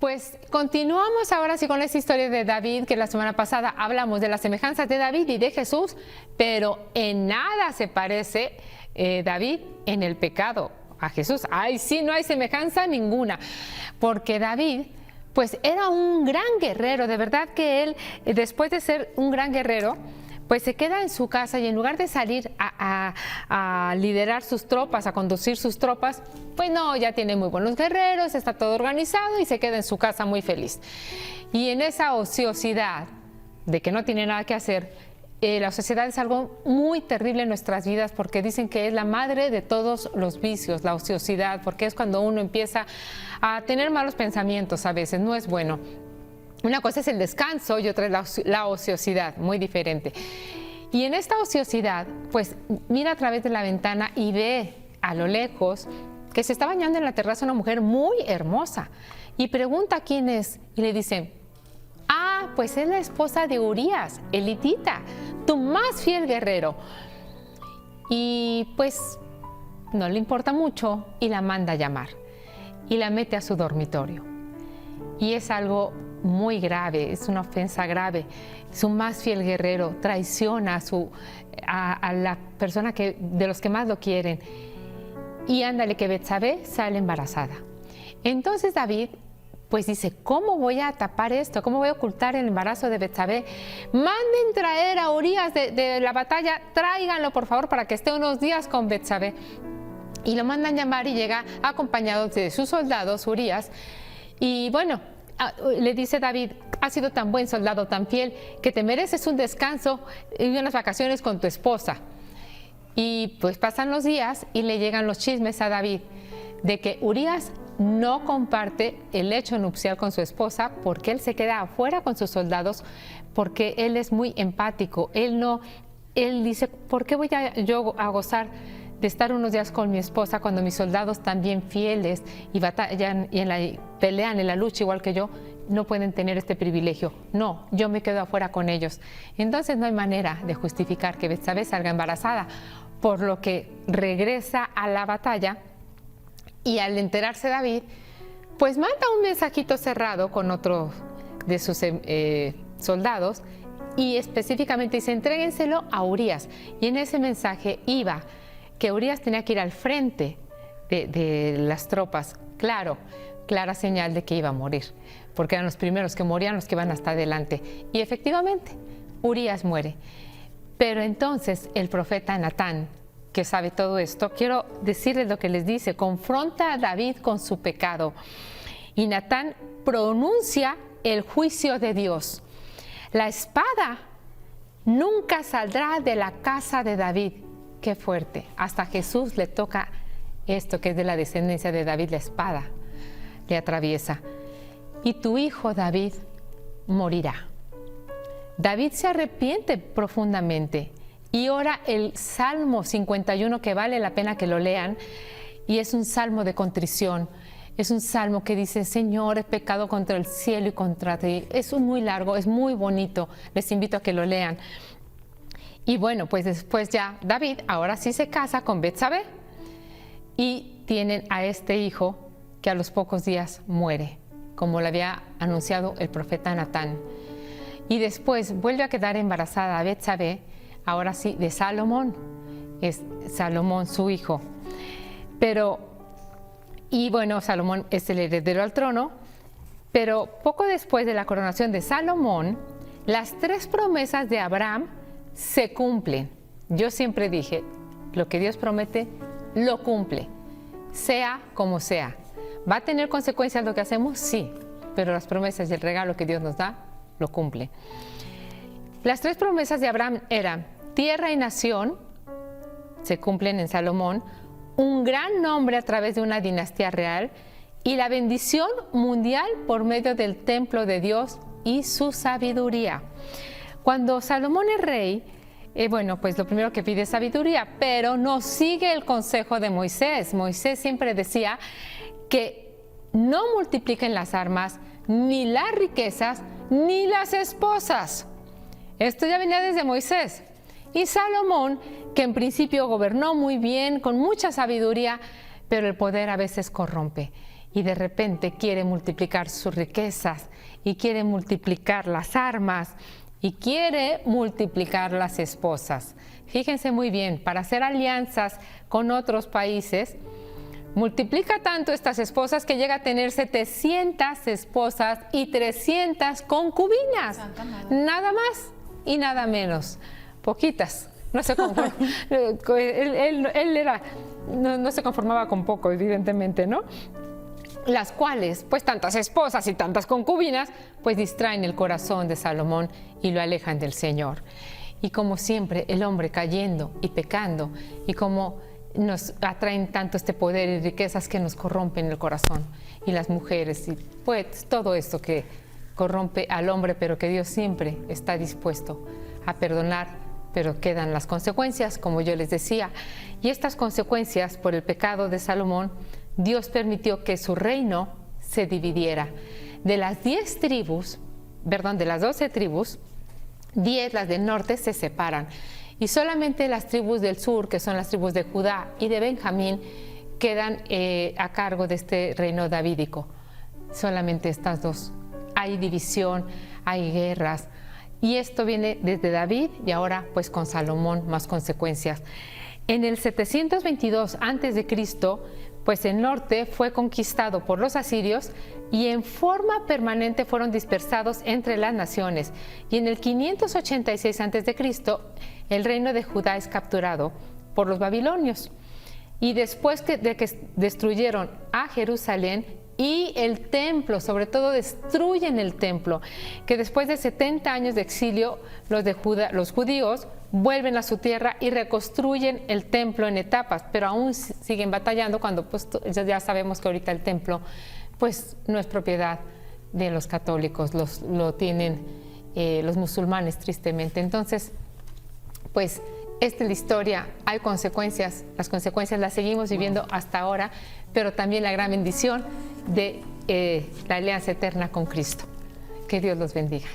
Pues continuamos ahora sí con esta historia de David, que la semana pasada hablamos de las semejanzas de David y de Jesús, pero en nada se parece David en el pecado a Jesús. Ay, sí, no hay semejanza ninguna, porque David pues era un gran guerrero, de verdad que él, después de ser un gran guerrero, pues se queda en su casa y en lugar de salir a liderar sus tropas, a conducir sus tropas, pues no, ya tiene muy buenos guerreros, está todo organizado y se queda en su casa muy feliz. Y en esa ociosidad de que no tiene nada que hacer, la ociosidad es algo muy terrible en nuestras vidas porque dicen que es la madre de todos los vicios, la ociosidad, porque es cuando uno empieza a tener malos pensamientos a veces, no es bueno. Una cosa es el descanso y otra es la ociosidad, muy diferente. Y en esta ociosidad, pues mira a través de la ventana y ve a lo lejos que se está bañando en la terraza una mujer muy hermosa. Y pregunta quién es y le dice, ah, pues es la esposa de Urías, elitita, tu más fiel guerrero. Y pues no le importa mucho y la manda a llamar y la mete a su dormitorio. Y es algo muy grave, es una ofensa grave. Su más fiel guerrero traiciona a la persona de los que más lo quieren. Y ándale que Betsabé sale embarazada. Entonces David pues dice, ¿cómo voy a tapar esto? ¿Cómo voy a ocultar el embarazo de Betsabé? Manden traer a Urías de la batalla, tráiganlo por favor para que esté unos días con Betsabé. Y lo mandan llamar y llega acompañado de sus soldados, Urías. Y bueno, le dice David, has sido tan buen soldado, tan fiel, que te mereces un descanso y unas vacaciones con tu esposa. Y pues pasan los días y le llegan los chismes a David de que Urías no comparte el lecho nupcial con su esposa porque él se queda afuera con sus soldados porque él es muy empático. Él dice, ¿por qué voy yo a gozar de estar unos días con mi esposa cuando mis soldados también fieles y batallan y pelean en la lucha igual que yo, no pueden tener este privilegio? No, yo me quedo afuera con ellos. Entonces no hay manera de justificar que Betsabé salga embarazada, por lo que regresa a la batalla y al enterarse David, pues manda un mensajito cerrado con otro de sus soldados y específicamente dice, entréguenselo a Urías. Y en ese mensaje iba que Urías tenía que ir al frente de las tropas, clara señal de que iba a morir, porque eran los primeros que morían, los que iban hasta adelante. Y efectivamente, Urías muere. Pero entonces el profeta Natán, que sabe todo esto, quiero decirles lo que les dice, confronta a David con su pecado. Y Natán pronuncia el juicio de Dios. La espada nunca saldrá de la casa de David. Qué fuerte. Hasta Jesús le toca esto que es de la descendencia de David, la espada le atraviesa. Y tu hijo David morirá. David se arrepiente profundamente y ora el Salmo 51, que vale la pena que lo lean, y es un salmo de contrición. Es un salmo que dice, Señor, he pecado contra el cielo y contra ti. Es muy largo, es muy bonito. Les invito a que lo lean. Y bueno, pues después ya David ahora sí se casa con Betsabé y tienen a este hijo que a los pocos días muere, como le había anunciado el profeta Natán. Y después vuelve a quedar embarazada a Betsabé, ahora sí, de Salomón. Es Salomón su hijo. Y bueno, Salomón es el heredero al trono, pero poco después de la coronación de Salomón, las 3 promesas de Abraham se cumplen. Yo siempre dije, lo que Dios promete, lo cumple, sea como sea. ¿Va a tener consecuencias lo que hacemos? Sí, pero las promesas y el regalo que Dios nos da, lo cumple. Las 3 promesas de Abraham eran tierra y nación, se cumplen en Salomón, un gran nombre a través de una dinastía real y la bendición mundial por medio del templo de Dios y su sabiduría. Cuando Salomón es rey, bueno, pues lo primero que pide es sabiduría, pero no sigue el consejo de Moisés. Moisés siempre decía que no multipliquen las armas, ni las riquezas, ni las esposas. Esto ya venía desde Moisés. Y Salomón, que en principio gobernó muy bien, con mucha sabiduría, pero el poder a veces corrompe. y de repente quiere multiplicar sus riquezas y quiere multiplicar las armas y quiere multiplicar las esposas. Fíjense muy bien, para hacer alianzas con otros países, multiplica tanto estas esposas que llega a tener 700 esposas y 300 concubinas. Nada más y nada menos. Poquitas. No se conforma. No se conformaba con poco, evidentemente, ¿no? Las cuales, pues tantas esposas y tantas concubinas, pues distraen el corazón de Salomón y lo alejan del Señor. Y como siempre, el hombre cayendo y pecando, y como nos atraen tanto este poder y riquezas que nos corrompen el corazón, y las mujeres, y pues todo esto que corrompe al hombre, pero que Dios siempre está dispuesto a perdonar, pero quedan las consecuencias, como yo les decía. Y estas consecuencias por el pecado de Salomón, Dios permitió que su reino se dividiera. De las 12 tribus, 10, las del norte, se separan. Y solamente las tribus del sur, que son las tribus de Judá y de Benjamín, quedan a cargo de este reino davídico. Solamente estas dos. Hay división, hay guerras. Y esto viene desde David y ahora pues con Salomón más consecuencias. En el 722 a.C., pues el norte fue conquistado por los asirios y en forma permanente fueron dispersados entre las naciones. Y en el 586 a.C., el reino de Judá es capturado por los babilonios. Y después de que destruyeron a Jerusalén y el templo, sobre todo destruyen el templo, que después de 70 años de exilio, los judíos vuelven a su tierra y reconstruyen el templo en etapas, pero aún siguen batallando cuando pues, ya sabemos que ahorita el templo pues no es propiedad de los católicos, lo tienen los musulmanes tristemente. Entonces, pues esta es la historia, hay consecuencias, las consecuencias las seguimos viviendo hasta ahora, pero también la gran bendición de la alianza eterna con Cristo. Que Dios los bendiga.